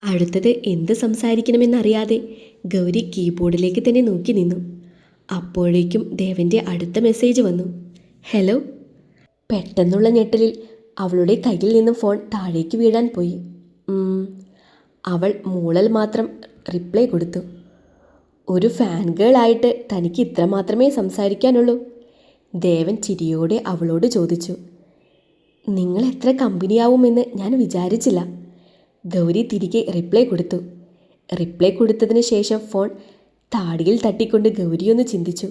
അടുത്തത് എന്ത് സംസാരിക്കണമെന്നറിയാതെ ഗൗരി കീബോർഡിലേക്ക് തന്നെ നോക്കി നിന്നു. അപ്പോഴേക്കും ദേവൻ്റെ അടുത്ത മെസ്സേജ് വന്നു. ഹലോ. പെട്ടെന്നുള്ള ഞെട്ടലിൽ അവളുടെ കയ്യിൽ നിന്നും ഫോൺ താഴേക്ക് വീഴാൻ പോയി. അവൾ മൂളൽ മാത്രം റിപ്ലൈ കൊടുത്തു. ഒരു ഫാൻ ഗേൾ ആയിട്ട് തനിക്ക് ഇത്ര മാത്രമേ സംസാരിക്കാനുള്ളൂ? ദേവൻ ചിരിയോടെ അവളോട് ചോദിച്ചു. നിങ്ങൾ എത്ര കമ്പനിയാവുമെന്ന് ഞാൻ വിചാരിച്ചില്ല. ഗൗരി തിരികെ റിപ്ലൈ കൊടുത്തു. റിപ്ലൈ കൊടുത്തതിന് ശേഷം ഫോൺ താടിയിൽ തട്ടിക്കൊണ്ട് ഗൗരിയൊന്ന് ചിന്തിച്ചു.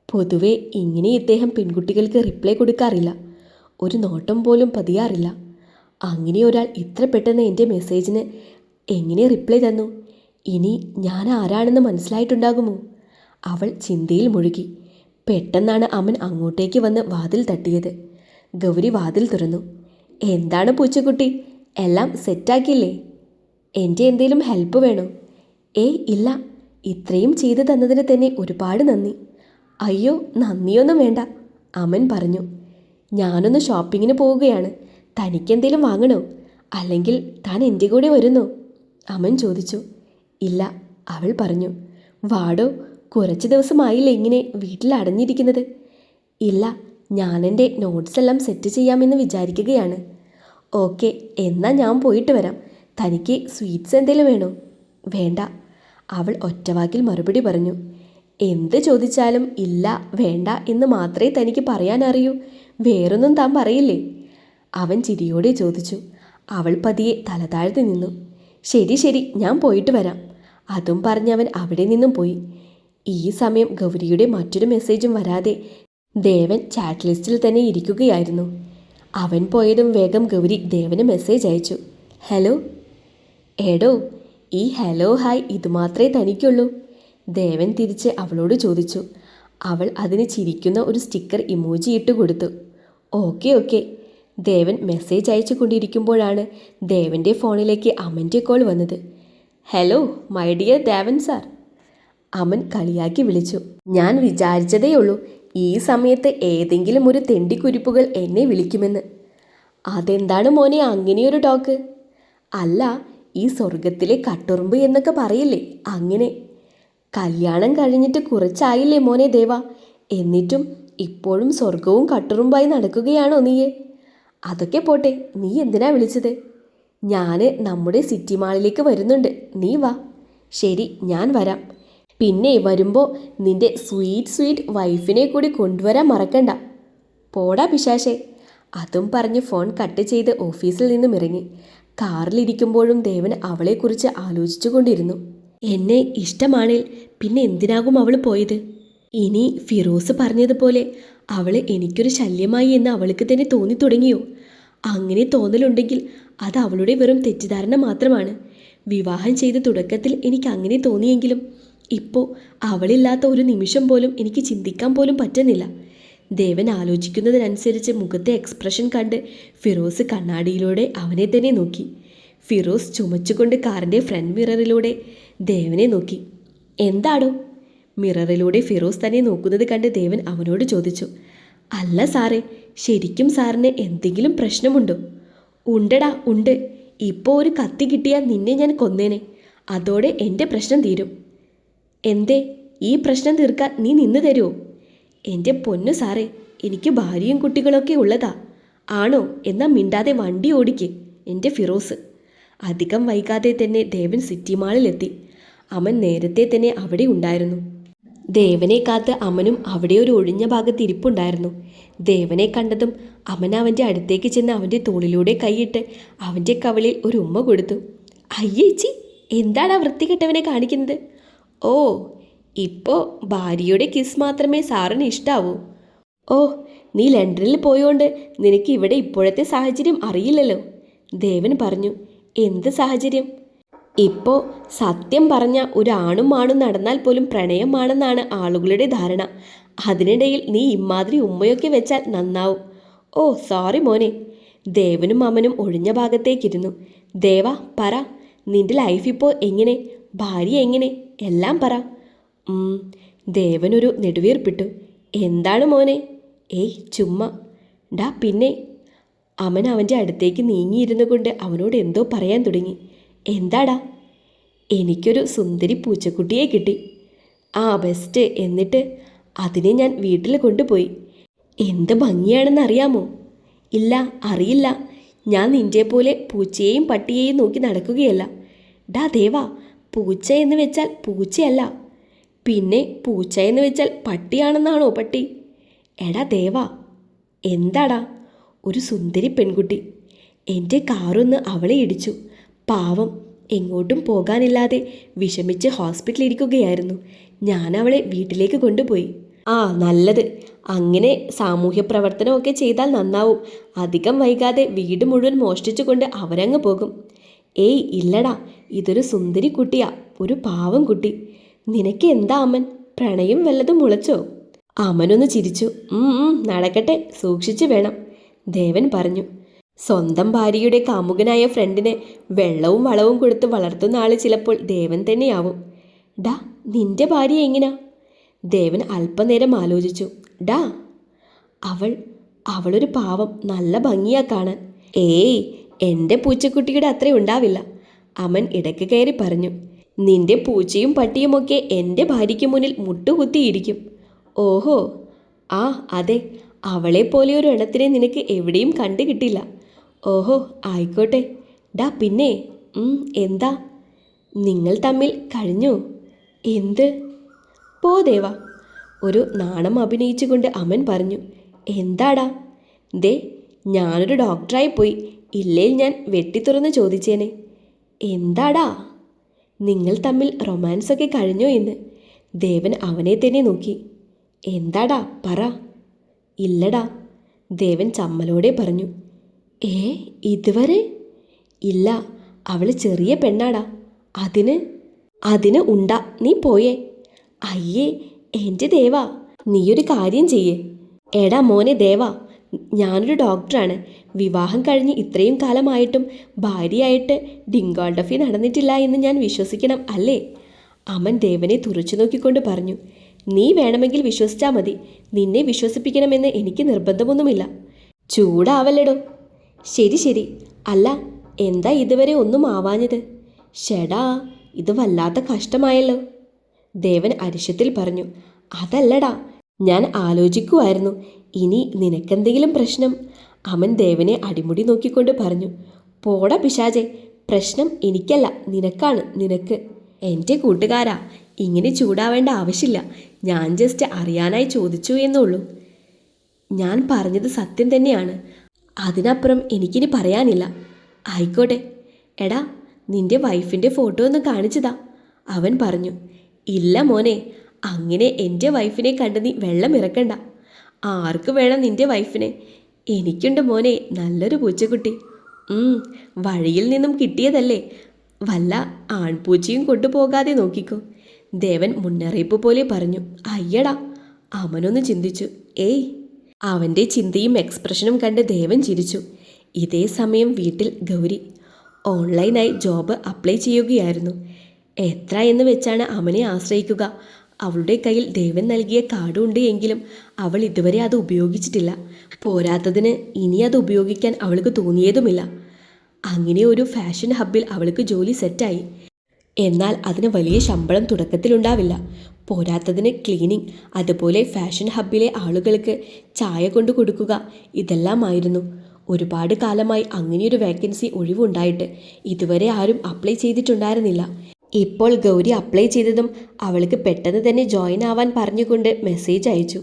പൊതുവെ ഇങ്ങനെ ഇദ്ദേഹം പെൺകുട്ടികൾക്ക് റിപ്ലൈ കൊടുക്കാറില്ല. ഒരു നോട്ടം പോലും പതിയാറില്ല. അങ്ങനെ ഒരാൾ ഇത്ര പെട്ടെന്ന് എൻ്റെ മെസ്സേജിന് എങ്ങനെ റിപ്ലൈ തന്നു? ഇനി ഞാൻ ആരാണെന്ന് മനസ്സിലായിട്ടുണ്ടാകുമോ? അവൾ ചിന്തയിൽ മുഴുകി. പെട്ടെന്നാണ് അമൻ അങ്ങോട്ടേക്ക് വന്ന് വാതിൽ തട്ടിയത്. ഗൗരി വാതിൽ തുറന്നു. എന്താണ് പൂച്ചക്കുട്ടി, എല്ലാം സെറ്റാക്കിയില്ലേ? എൻ്റെ എന്തേലും ഹെൽപ്പ് വേണോ? ഏയ് ഇല്ല, ഇത്രയും ചെയ്തു തന്നതിന് തന്നെ ഒരുപാട് നന്ദി. അയ്യോ, നന്ദിയൊന്നും വേണ്ട, അമൻ പറഞ്ഞു. ഞാനൊന്ന് ഷോപ്പിങ്ങിന് പോവുകയാണ്. തനിക്കെന്തേലും വാങ്ങണോ? അല്ലെങ്കിൽ താൻ എൻ്റെ കൂടെ വരുന്നോ? അമൻ ചോദിച്ചു. ഇല്ല, അവൾ പറഞ്ഞു. വാടോ, കുറച്ച് ദിവസമായില്ലേ ഇങ്ങനെ വീട്ടിൽ അടഞ്ഞിരിക്കുന്നത്? ഇല്ല, ഞാനെൻ്റെ നോട്ട്സ് എല്ലാം സെറ്റ് ചെയ്യാമെന്ന് വിചാരിക്കുകയാണ്. ഓക്കെ, എന്നാൽ ഞാൻ പോയിട്ട് വരാം. തനിക്ക് സ്വീറ്റ്സ് എന്തെങ്കിലും വേണോ? വേണ്ട, അവൾ ഒറ്റവാക്കിൽ മറുപടി പറഞ്ഞു. എന്ത് ചോദിച്ചാലും ഇല്ല, വേണ്ട എന്ന് മാത്രമേ തനിക്ക് പറയാനറിയൂ, വേറൊന്നും താൻ പറയില്ലേ? അവൻ ചിരിയോടെ ചോദിച്ചു. അവൾ പതിയെ തല താഴ്ത്തി നിന്നു. ശരി ശരി, ഞാൻ പോയിട്ട് വരാം. അതും പറഞ്ഞവൻ അവിടെ നിന്നും പോയി. ഈ സമയം ഗൗരിയുടെ മറ്റൊരു മെസ്സേജും വരാതെ ദേവൻ ചാറ്റ് ലിസ്റ്റിൽ തന്നെ ഇരിക്കുകയായിരുന്നു. അവൻ പോയതും വേഗം ഗൗരി ദേവന് മെസ്സേജ് അയച്ചു. ഹലോ. എടോ, ഈ ഹലോ ഹായ് ഇതുമാത്രമേ തനിക്കുള്ളൂ? ദേവൻ തിരിച്ച് അവളോട് ചോദിച്ചു. അവൾ അതിന് ചിരിക്കുന്ന ഒരു സ്റ്റിക്കർ ഇമോജി ഇട്ട് കൊടുത്തു. Okay okay. ദേവൻ മെസ്സേജ് അയച്ചു കൊണ്ടിരിക്കുമ്പോഴാണ് ദേവൻ്റെ ഫോണിലേക്ക് അമൻ്റെ കോൾ വന്നത്. Hello my dear Devan sir, Aman കളിയാക്കി വിളിച്ചു. ഞാൻ വിചാരിച്ചതേയുള്ളൂ ഈ സമയത്ത് ഏതെങ്കിലും ഒരു തെണ്ടിക്കുരിപ്പുകൾ എന്നെ വിളിക്കുമെന്ന്. അതെന്താണ് മോനെ അങ്ങനെയൊരു ടോക്ക്? അല്ല, ഈ സ്വർഗത്തിലെ കട്ടുറുമ്പ് എന്നൊക്കെ പറയില്ലേ, അങ്ങനെ. കല്യാണം കഴിഞ്ഞിട്ട് കുറച്ചായില്ലേ മോനെ ദേവ, എന്നിട്ടും ഇപ്പോഴും സ്വർഗവും കട്ടുറുമ്പായി നടക്കുകയാണോ നീയെ? അതൊക്കെ പോട്ടെ, നീ എന്തിനാ വിളിച്ചത്? ഞാൻ നമ്മുടെ സിറ്റി മാളിലേക്ക് വരുന്നുണ്ട്, നീ വാ. ശരി, ഞാൻ വരാം. പിന്നെ വരുമ്പോൾ നിന്റെ സ്വീറ്റ് വൈഫിനെ കൂടി കൊണ്ടുവരാൻ മറക്കണ്ട. പോടാ പിശാശേ. അതും പറഞ്ഞ് ഫോൺ കട്ട് ചെയ്ത് ഓഫീസിൽ നിന്നും ഇറങ്ങി. കാറിലിരിക്കുമ്പോഴും ദേവൻ അവളെക്കുറിച്ച് ആലോചിച്ചു കൊണ്ടിരുന്നു. എന്നെ ഇഷ്ടമാണേൽ പിന്നെ എന്തിനാകും അവൾ പോയത്? ഇനി ഫിറോസ് പറഞ്ഞതുപോലെ അവൾ എനിക്കൊരു ശല്യമായി എന്ന് അവൾക്ക് തന്നെ തോന്നി തുടങ്ങിയോ? അങ്ങനെ തോന്നലുണ്ടെങ്കിൽ അത് അവളുടെ വെറും തെറ്റിദ്ധാരണ മാത്രമാണ്. വിവാഹം ചെയ്ത തുടക്കത്തിൽ എനിക്ക് അങ്ങനെ തോന്നിയെങ്കിലും ഇപ്പോൾ അവളില്ലാത്ത ഒരു നിമിഷം പോലും എനിക്ക് ചിന്തിക്കാൻ പോലും പറ്റുന്നില്ല. ദേവൻ ആലോചിക്കുന്നതിനനുസരിച്ച് മുഖത്തെ എക്സ്പ്രഷൻ കണ്ട് ഫിറോസ് കണ്ണാടിയിലൂടെ അവനെ തന്നെ നോക്കി. ഫിറോസ് ചുമച്ചുകൊണ്ട് കാറിൻ്റെ ഫ്രണ്ട് മിററിലൂടെ ദേവനെ നോക്കി. എന്താടോ? മിററിലൂടെ ഫിറോസ് തന്നെ നോക്കുന്നത് കണ്ട് ദേവൻ അവനോട് ചോദിച്ചു. അല്ല സാറേ, ശരിക്കും സാറിന് എന്തെങ്കിലും പ്രശ്നമുണ്ടോ? ഉണ്ടടാ ഉണ്ട്. ഇപ്പോൾ ഒരു കത്തി കിട്ടിയാൽ നിന്നെ ഞാൻ കൊന്നേനെ. അതോടെ എൻ്റെ പ്രശ്നം തീരും. എന്തേ, ഈ പ്രശ്നം തീർക്കാൻ നീ നിന്ന് തരുമോ? എൻ്റെ പൊന്നു സാറേ, എനിക്ക് ഭാര്യയും കുട്ടികളൊക്കെ ഉള്ളതാ. ആണോ? എന്നാൽ മിണ്ടാതെ വണ്ടി ഓടിക്ക് എൻ്റെ ഫിറോസ്. അധികം വൈകാതെ തന്നെ ദേവൻ സിറ്റി മാളിലെത്തി. അമൻ നേരത്തെ തന്നെ അവിടെ ഉണ്ടായിരുന്നു. ദേവനെ കാത്ത് അമനും അവിടെ ഒരു ഒഴിഞ്ഞ ഭാഗത്ത് ഇരിപ്പുണ്ടായിരുന്നു. ദേവനെ കണ്ടതും അമൻ അവൻ്റെ അടുത്തേക്ക് ചെന്ന് അവൻ്റെ തോളിലൂടെ കൈയിട്ട് അവൻ്റെ കവിളിൽ ഒരു ഉമ്മ കൊടുത്തു. അയ്യേച്ചി, എന്താണ് ആ വൃത്തികെട്ടവനെ കാണിക്കുന്നത്? ഓ, ഇപ്പോൾ ഭാര്യയുടെ കിസ് മാത്രമേ സാറിന് ഇഷ്ടാവൂ. ഓ, നീ ലണ്ടനിൽ പോയോണ്ട് നിനക്ക് ഇവിടെ ഇപ്പോഴത്തെ സാഹചര്യം അറിയില്ലല്ലോ. ദേവൻ പറഞ്ഞു. എന്ത് സാഹചര്യം? ഇപ്പോൾ സത്യം പറഞ്ഞ ഒരു ആണും ആണും നടന്നാൽ പോലും പ്രണയമാണെന്നാണ് ആളുകളുടെ ധാരണ. അതിനിടയിൽ നീ ഇമാതിരി ഉമ്മയൊക്കെ വെച്ചാൽ നന്നാവും. ഓ സോറി മോനെ. ദേവനും അമനും ഒഴിഞ്ഞ ഭാഗത്തേക്കിരുന്നു. ദേവ പറ, നിന്റെ ലൈഫ് ഇപ്പോൾ എങ്ങനെ? ഭാര്യ എങ്ങനെ? എല്ലാം പറ. ദേവനൊരു നെടുവീർപ്പിട്ടു. എന്താണ് മോനെ? ഏയ് ചുമ്മാ. ഡാ പിന്നെ. അമൻ അവൻ്റെ അടുത്തേക്ക് നീങ്ങിയിരുന്നു കൊണ്ട് അവനോട് എന്തോ പറയാൻ തുടങ്ങി. എന്താടാ? എനിക്കൊരു സുന്ദരി പൂച്ചക്കുട്ടിയെ കിട്ടി. ആ ബെസ്റ്റ്. എന്നിട്ട് അതിനെ ഞാൻ വീട്ടിൽ കൊണ്ടുപോയി. എന്ത് ഭംഗിയാണെന്ന് അറിയാമോ? ഇല്ല, അറിയില്ല. ഞാൻ നിന്റെ പോലെ പൂച്ചയെയും പട്ടിയെയും നോക്കി നടക്കുകയല്ല. ഡാ ദേവാ, പൂച്ച എന്ന് വെച്ചാൽ പൂച്ചയല്ല. പിന്നെ പൂച്ച എന്ന് വെച്ചാൽ പട്ടിയാണെന്നാണോ പട്ടി? എടാ ദേവാ. എന്താടാ? ഒരു സുന്ദരി പെൺകുട്ടി. എൻ്റെ കാറൊന്ന് അവളെ ഇടിച്ചു. പാവം, എങ്ങോട്ടും പോകാനില്ലാതെ വിഷമിച്ച് ഹോസ്പിറ്റലിൽ ഇരിക്കുകയായിരുന്നു. ഞാൻ അവളെ വീട്ടിലേക്ക് കൊണ്ടുപോയി. ആ, നല്ലത്. അങ്ങനെ സാമൂഹ്യ പ്രവർത്തനമൊക്കെ ചെയ്താൽ നന്നാവും. അധികം വൈകാതെ വീട് മുഴുവൻ മോഷ്ടിച്ചുകൊണ്ട് അവരങ്ങ് പോകും. ഏയ് ഇല്ലടാ, ഇതൊരു സുന്ദരി കുട്ടിയാ, ഒരു പാവം കുട്ടി. നിനക്ക് എന്താ അമ്മൻ, പ്രണയം വല്ലതും മുളച്ചോ? അമനൊന്ന് ചിരിച്ചു. നടക്കട്ടെ, സൂക്ഷിച്ചു വേണം, ദേവൻ പറഞ്ഞു. സ്വന്തം ഭാര്യയുടെ കാമുകനായ ഫ്രണ്ടിനെ വെള്ളവും വളവും കൊടുത്ത് വളർത്തുന്ന ആള് ചിലപ്പോൾ ദേവൻ തന്നെയാവും. ഡാ, നിന്റെ ഭാര്യ എങ്ങനാ? ദേവൻ അല്പനേരം ആലോചിച്ചു. ഡാ, അവളൊരു പാവം, നല്ല ഭംഗിയാ കാണാൻ. ഏയ്, എൻ്റെ പൂച്ചക്കുട്ടിയുടെ അത്ര ഉണ്ടാവില്ല, അമൻ ഇടയ്ക്ക് കയറി പറഞ്ഞു. നിന്റെ പൂച്ചയും പട്ടിയുമൊക്കെ എൻ്റെ ഭാര്യയ്ക്ക് മുന്നിൽ മുട്ടുകുത്തിയിരിക്കും. ഓഹോ, ആ അതെ, അവളെപ്പോലെ ഒരു എണ്ണത്തിനെ നിനക്ക് എവിടെയും കണ്ടു കിട്ടില്ല. ഓഹോ, ആയിക്കോട്ടെ. ഡാ പിന്നെ, എന്താ? നിങ്ങൾ തമ്മിൽ കഴിഞ്ഞോ? എന്ത്? പോ ദേവാ, ഒരു നാണം അഭിനയിച്ചുകൊണ്ട് അമൻ പറഞ്ഞു. എന്താടാ? ദേ, ഞാനൊരു ഡോക്ടറായി പോയി, ഇല്ലേൽ ഞാൻ വെട്ടിത്തുറന്ന് ചോദിച്ചേനെ. എന്താടാ? നിങ്ങൾ തമ്മിൽ റൊമാൻസൊക്കെ കഴിഞ്ഞോ എന്ന്? ദേവൻ അവനെ തന്നെ നോക്കി. എന്താടാ പറ. ഇല്ലടാ, ദേവൻ ചമ്മലോടെ പറഞ്ഞു. ഇതുവരെ ഇല്ല. അവൾ ചെറിയ പെണ്ണാടാ. അതിന് ഉണ്ടാ, നീ പോയേ. അയ്യേ എൻ്റെ ദേവാ, നീയൊരു കാര്യം ചെയ്യേ. എടാ മോനെ ദേവാ, ഞാനൊരു ഡോക്ടറാണ്. വിവാഹം കഴിഞ്ഞ് ഇത്രയും കാലമായിട്ടും ഭാര്യയായിട്ട് ഡിങ്കോൾഡഫി നടന്നിട്ടില്ല എന്ന് ഞാൻ വിശ്വസിക്കണം അല്ലേ? അമൻ ദേവനെ തുറച്ചു നോക്കിക്കൊണ്ട് പറഞ്ഞു. നീ വേണമെങ്കിൽ വിശ്വസിച്ചാൽ മതി, നിന്നെ വിശ്വസിപ്പിക്കണമെന്ന് എനിക്ക് നിർബന്ധമൊന്നുമില്ല. ചൂടാവല്ലടോ. ശരി. അല്ല, എന്താ ഇതുവരെ ഒന്നും ആവാഞ്ഞത്? ഷെടാ, ഇത് വല്ലാത്ത കഷ്ടമായല്ലോ, ദേവൻ അരിശത്തിൽ പറഞ്ഞു. അതല്ലടാ, ഞാൻ ആലോചിക്കുമായിരുന്നു, ഇനി നിനക്കെന്തെങ്കിലും പ്രശ്നം? അമൻ ദേവനെ അടിമുടി നോക്കിക്കൊണ്ട് പറഞ്ഞു. പോടാ പിശാചേ, പ്രശ്നം എനിക്കല്ല, നിനക്കാണ്, നിനക്ക്. എൻ്റെ കൂട്ടുകാരാ, ഇങ്ങനെ ചൂടാവേണ്ട ആവശ്യമില്ല. ഞാൻ ജസ്റ്റ് അറിയാനായി ചോദിച്ചു എന്നുള്ളൂ. ഞാൻ പറഞ്ഞത് സത്യം തന്നെയാണ്, അതിനപ്പുറം എനിക്കിനി പറയാനില്ല. ആയിക്കോട്ടെ. എടാ, നിന്റെ വൈഫിൻ്റെ ഫോട്ടോ ഒന്ന് കാണിച്ചതാ, അവൻ പറഞ്ഞു. ഇല്ല മോനെ, അങ്ങനെ എൻ്റെ വൈഫിനെ കണ്ട് നീ വെള്ളം ഇറക്കണ്ട. ആർക്ക് വേണം നിന്റെ വൈഫിനെ? എനിക്കുണ്ട് മോനെ നല്ലൊരു പൂച്ചക്കുട്ടി. വഴിയിൽ നിന്നും കിട്ടിയതല്ലേ, വല്ല ആൺപൂച്ചയും കൊണ്ടുപോകാതെ നോക്കിക്കോ, ദേവൻ മുന്നറിയിപ്പ് പോലെ പറഞ്ഞു. അയ്യടാ, അവനൊന്ന് ചിന്തിച്ചു. ഏയ്. അവൻ്റെ ചിന്തയും എക്സ്പ്രഷനും കണ്ട് ദേവൻ ചിരിച്ചു. ഇതേ സമയം വീട്ടിൽ ഗൗരി ഓൺലൈനായി ജോബ് അപ്ലൈ ചെയ്യുകയായിരുന്നു. എത്ര എന്ന് വെച്ചാണ് അമനെ ആശ്രയിക്കുക? അവളുടെ കയ്യിൽ ദേവൻ നൽകിയ കാർഡ് ഉണ്ട് എങ്കിലും അവൾ ഇതുവരെ അത് ഉപയോഗിച്ചിട്ടില്ല. പോരാത്തതിന് ഇനി അത് ഉപയോഗിക്കാൻ അവൾക്ക് തോന്നിയതുമില്ല. അങ്ങനെ ഒരു ഫാഷൻ ഹബ്ബിൽ അവൾക്ക് ജോലി സെറ്റായി. എന്നാൽ അതിന് വലിയ ശമ്പളം തുടക്കത്തിലുണ്ടാവില്ല. പോരാത്തതിന് ക്ലീനിങ്, അതുപോലെ ഫാഷൻ ഹബ്ബിലെ ആളുകൾക്ക് ചായ കൊണ്ടു കൊടുക്കുക, ഇതെല്ലാമായിരുന്നു. ഒരുപാട് കാലമായി അങ്ങനെയൊരു വേക്കൻസി ഒഴിവുണ്ടായിട്ട് ഇതുവരെ ആരും അപ്ലൈ ചെയ്തിട്ടുണ്ടായിരുന്നില്ല. ഇപ്പോൾ ഗൗരി അപ്ലൈ ചെയ്തതും അവൾക്ക് പെട്ടെന്ന് തന്നെ ജോയിൻ ആവാൻ പറഞ്ഞുകൊണ്ട് മെസ്സേജ് അയച്ചു.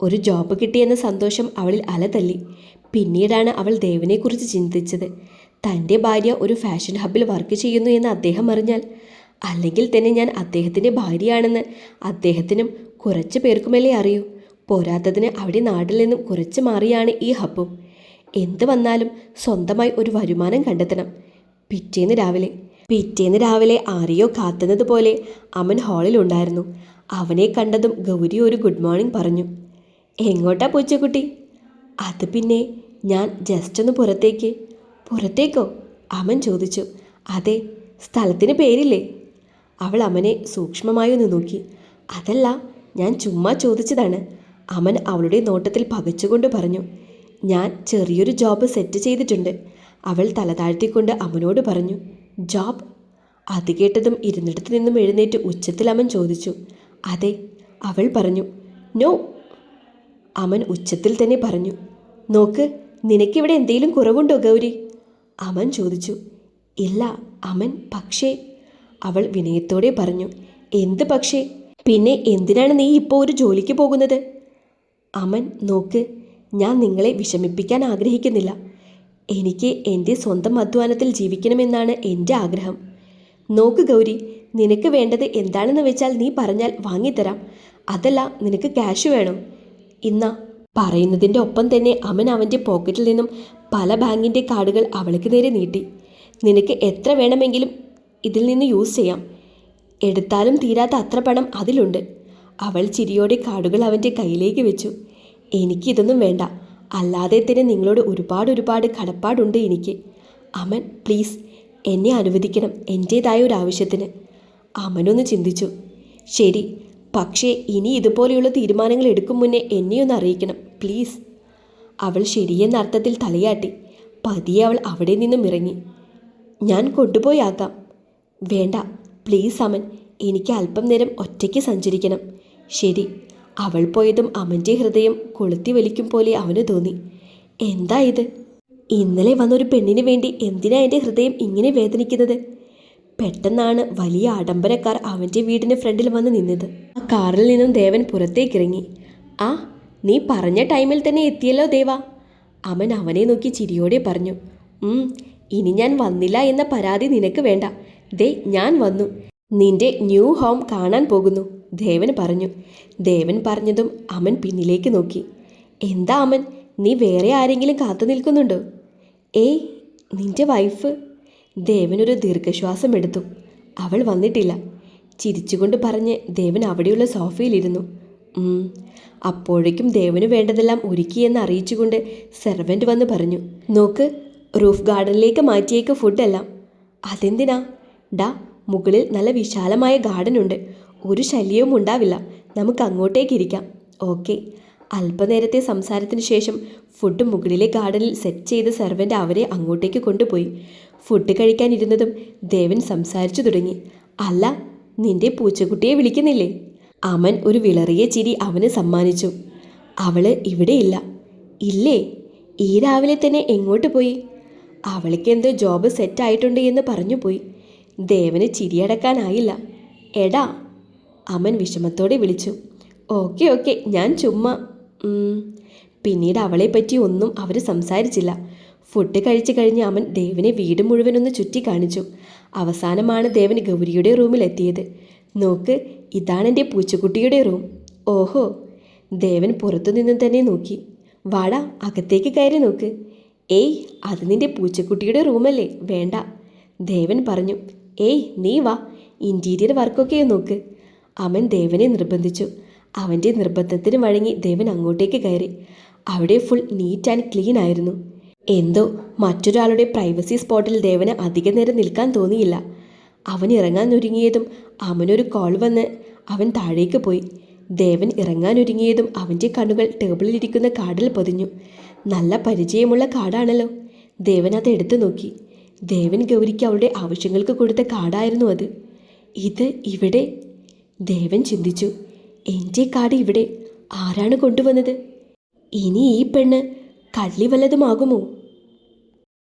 ഒരു ജോബ് കിട്ടിയെന്ന സന്തോഷം അവളിൽ അലതല്ലി. പിന്നീടാണ് അവൾ ദേവനെക്കുറിച്ച് ചിന്തിച്ചത്. തൻ്റെ ഭാര്യ ഒരു ഫാഷൻ ഹബ്ബിൽ വർക്ക് ചെയ്യുന്നു എന്ന് അദ്ദേഹം അറിഞ്ഞാൽ, അല്ലെങ്കിൽ തന്നെ ഞാൻ അദ്ദേഹത്തിൻ്റെ ഭാര്യയാണെന്ന് അദ്ദേഹത്തിനും കുറച്ച് പേർക്കുമല്ലേ അറിയൂ. പോരാത്തതിന് അവിടെ നാട്ടിൽ നിന്നും കുറച്ച് മാറിയാണ് ഈ ഹബ്ബും. എന്ത് വന്നാലും സ്വന്തമായി ഒരു വരുമാനം കണ്ടെത്തണം. പിറ്റേന്ന് രാവിലെ ആരെയോ കാത്തുന്നത് പോലെ അമൻ ഹാളിലുണ്ടായിരുന്നു. അവനെ കണ്ടതും ഗൗരി ഒരു ഗുഡ് മോർണിംഗ് പറഞ്ഞു. എങ്ങോട്ടാ പൂച്ചക്കുട്ടി? അത് പിന്നെ ഞാൻ ജസ്റ്റ് ഒന്ന് പുറത്തേക്കോ? അമൻ ചോദിച്ചു. അതെ, സ്ഥലത്തിന് പേരില്ലേ? അവൾ അമനെ സൂക്ഷ്മമായി ഒന്ന് നോക്കി. അതല്ല, ഞാൻ ചുമ്മാ ചോദിച്ചതാണ്, അമൻ അവളുടെ നോട്ടത്തിൽ പകച്ചുകൊണ്ട് പറഞ്ഞു. ഞാൻ ചെറിയൊരു ജോബ് സെറ്റ് ചെയ്തിട്ടുണ്ട്. അവൾ തല താഴ്ത്തിക്കൊണ്ട് അമനോട് പറഞ്ഞു. ജോബ്? അത് കേട്ടതും ഇരുന്നിടത്ത് നിന്നും എഴുന്നേറ്റ് ഉച്ചത്തിൽ അമൻ ചോദിച്ചു. അതെ, അവൾ പറഞ്ഞു. നോ, അമൻ ഉച്ചത്തിൽ തന്നെ പറഞ്ഞു. നോക്ക്, നിനക്കിവിടെ എന്തെങ്കിലും കുറവുണ്ടോ ഗൗരി? അമൻ ചോദിച്ചു. ഇല്ല അമൻ, പക്ഷേ, അവൾ വിനയത്തോടെ പറഞ്ഞു. എന്ത് പക്ഷേ? പിന്നെ എന്തിനാണ് നീ ഇപ്പോൾ ഒരു ജോലിക്ക് പോകുന്നത്? അമൻ, നോക്ക്, ഞാൻ നിങ്ങളെ വിഷമിപ്പിക്കാൻ ആഗ്രഹിക്കുന്നില്ല. എനിക്ക് എൻ്റെ സ്വന്തം അധ്വാനത്തിൽ ജീവിക്കണമെന്നാണ് എൻ്റെ ആഗ്രഹം. നോക്ക് ഗൗരി, നിനക്ക് വേണ്ടത് എന്താണെന്ന് വെച്ചാൽ നീ പറഞ്ഞാൽ വാങ്ങിത്തരാം. അതല്ല, നിനക്ക് ക്യാഷ് വേണോ? ഇന്നാ. പറയുന്നതിൻ്റെ ഒപ്പം തന്നെ അമൻ അവൻ്റെ പോക്കറ്റിൽ നിന്നും പല ബാങ്കിൻ്റെ കാർഡുകൾ അവൾക്ക് നേരെ നീട്ടി. നിനക്ക് എത്ര വേണമെങ്കിലും ഇതിൽ നിന്ന് യൂസ് ചെയ്യാം. എടുത്താലും തീരാത്ത അത്ര പണം അതിലുണ്ട്. അവൾ ചിരിയോടെ കാർഡുകൾ അവൻ്റെ കയ്യിലേക്ക് വെച്ചു. എനിക്കിതൊന്നും വേണ്ട, അല്ലാതെ തന്നെ നിങ്ങളോട് ഒരുപാട് കടപ്പാടുണ്ട് എനിക്ക്. അമൻ, പ്ലീസ് എന്നെ അനുവദിക്കണം എൻ്റേതായ ഒരു ആവശ്യത്തിന്. അമനൊന്ന് ചിന്തിച്ചു. ശരി, പക്ഷേ ഇനി ഇതുപോലെയുള്ള തീരുമാനങ്ങൾ എടുക്കും മുന്നേ എന്നെയൊന്ന് അറിയിക്കണം പ്ലീസ്. അവൾ ശരിയെന്ന അർത്ഥത്തിൽ തലയാട്ടി. പതിയെ അവൾ അവിടെ നിന്നും ഇറങ്ങി. ഞാൻ കൊണ്ടുപോയി ആക്കാം. വേണ്ട പ്ലീസ് അമൻ, എനിക്ക് അല്പം നേരം ഒറ്റയ്ക്ക് സഞ്ചരിക്കണം. ശരി. അവൾ പോയതും അമൻ്റെ ഹൃദയം കൊളുത്തി വലിക്കും പോലെ അവന് തോന്നി. എന്താ ഇത്? ഇന്നലെ വന്നൊരു പെണ്ണിന് വേണ്ടി എന്തിനാ എൻ്റെ ഹൃദയം ഇങ്ങനെ വേദനിക്കുന്നത്? പെട്ടെന്നാണ് വലിയ ആഡംബരക്കാർ അവൻ്റെ വീടിന് ഫ്രണ്ടിൽ വന്ന് നിന്നത്. ആ കാറിൽ നിന്നും ദേവൻ പുറത്തേക്കിറങ്ങി. ആ, നീ പറഞ്ഞ ടൈമിൽ തന്നെ എത്തിയല്ലോ ദേവാ. അമൻ അവനെ നോക്കി ചിരിയോടെ പറഞ്ഞു. ഇനി ഞാൻ വന്നില്ല എന്ന പരാതി നിനക്ക് വേണ്ട. ദേ, ഞാൻ വന്നു. നിന്റെ ന്യൂ ഹോം കാണാൻ പോകുന്നു, ദേവൻ പറഞ്ഞു. ദേവൻ പറഞ്ഞതും അമൻ പിന്നിലേക്ക് നോക്കി. എന്താ അമൻ, നീ വേറെ ആരെങ്കിലും കാത്തു നിൽക്കുന്നുണ്ടോ? ഏയ്, നിന്റെ വൈഫ്. ദേവനൊരു ദീർഘശ്വാസം എടുത്തു. അവൾ വന്നിട്ടില്ല, ചിരിച്ചുകൊണ്ട് പറഞ്ഞ് ദേവൻ അവിടെയുള്ള സോഫയിലിരുന്നു. അപ്പോഴേക്കും ദേവന് വേണ്ടതെല്ലാം ഒരുക്കിയെന്ന് അറിയിച്ചുകൊണ്ട് സെർവൻ്റ് വന്ന് പറഞ്ഞു. നോക്ക്, റൂഫ് ഗാർഡനിലേക്ക് മാറ്റിയേക്ക് ഫുഡെല്ലാം. അതെന്തിനാ? ഡാ, മുകളിൽ നല്ല വിശാലമായ ഗാർഡനുണ്ട്. ഒരു ശല്യവും ഉണ്ടാവില്ല. നമുക്ക് അങ്ങോട്ടേക്കിരിക്കാം. ഓക്കെ. അല്പനേരത്തെ സംസാരത്തിന് ശേഷം ഫുഡ് മുകളിലെ ഗാർഡനിൽ സെറ്റ് ചെയ്ത് സെർവൻ്റ് അവരെ അങ്ങോട്ടേക്ക് കൊണ്ടുപോയി. ഫുഡ് കഴിക്കാനിരുന്നതും ദേവൻ സംസാരിച്ചു തുടങ്ങി. അല്ല, നിന്റെ പൂച്ചക്കുട്ടിയെ വിളിക്കുന്നില്ലേ? അമൻ ഒരു വിളറിയ ചിരി അവന് സമ്മാനിച്ചു. അവള് ഇവിടെയില്ല. ഇല്ലേ? ഈ രാവിലെ തന്നെ എങ്ങോട്ട് പോയി? അവൾക്ക് എന്തോ ജോബ് സെറ്റായിട്ടുണ്ട് എന്ന് പറഞ്ഞു പോയി. ദേവന് ചിരിയടക്കാനായില്ല. എടാ, അമൻ വിഷമത്തോടെ വിളിച്ചു. ഓക്കെ, ഞാൻ ചുമ്മാ. പിന്നീട് അവളെപ്പറ്റി ഒന്നും അവർ സംസാരിച്ചില്ല. ഫുഡ് കഴിച്ചു കഴിഞ്ഞ് അമൻ ദേവനെ വീട് മുഴുവനൊന്ന് ചുറ്റി കാണിച്ചു. അവസാനമാണ് ദേവൻ ഗൗരിയുടെ റൂമിലെത്തിയത്. നോക്ക്, ഇതാണ് എൻ്റെ പൂച്ചക്കുട്ടിയുടെ റൂം. ഓഹോ. ദേവൻ പുറത്തുനിന്നും തന്നെ നോക്കി. വാടാ, അകത്തേക്ക് കയറി നോക്ക്. ഏയ്, അത് നിൻ്റെ പൂച്ചക്കുട്ടിയുടെ റൂമല്ലേ, വേണ്ട, ദേവൻ പറഞ്ഞു. ഏയ്, നീ വാ, ഇൻറ്റീരിയർ വർക്കൊക്കെ നോക്ക്. അമൻ ദേവനെ നിർബന്ധിച്ചു. അവൻ്റെ നിർബന്ധത്തിന് വഴങ്ങി ദേവൻ അങ്ങോട്ടേക്ക് കയറി. അവിടെ ഫുൾ നീറ്റ് ആൻഡ് ക്ലീൻ ആയിരുന്നു. എന്തോ മറ്റൊരാളുടെ പ്രൈവസി സ്പോട്ടിൽ ദേവന് അധിക നേരം നിൽക്കാൻ തോന്നിയില്ല. അവൻ ഇറങ്ങാനൊരുങ്ങിയതും അമനൊരു കോൾ വന്ന് അവൻ താഴേക്ക് പോയി. ദേവൻ ഇറങ്ങാനൊരുങ്ങിയതും അവൻ്റെ കണ്ണുകൾ ടേബിളിലിരിക്കുന്ന കാർഡിൽ പതിഞ്ഞു. നല്ല പരിചയമുള്ള കാർഡാണല്ലോ. ദേവൻ അത് എടുത്തു നോക്കി. ദേവൻ ഗൗരിക്ക് അവളുടെ ആവശ്യങ്ങൾക്ക് കൊടുത്ത കാർഡായിരുന്നു അത്. ഇത് ഇവിടെ? ദേവൻ ചിന്തിച്ചു. എൻ്റെ കാർഡ് ഇവിടെ ആരാണ് കൊണ്ടുവന്നത്? ഇനി ഈ പെണ്ണ് കള്ളി വല്ലതുമാകുമോ?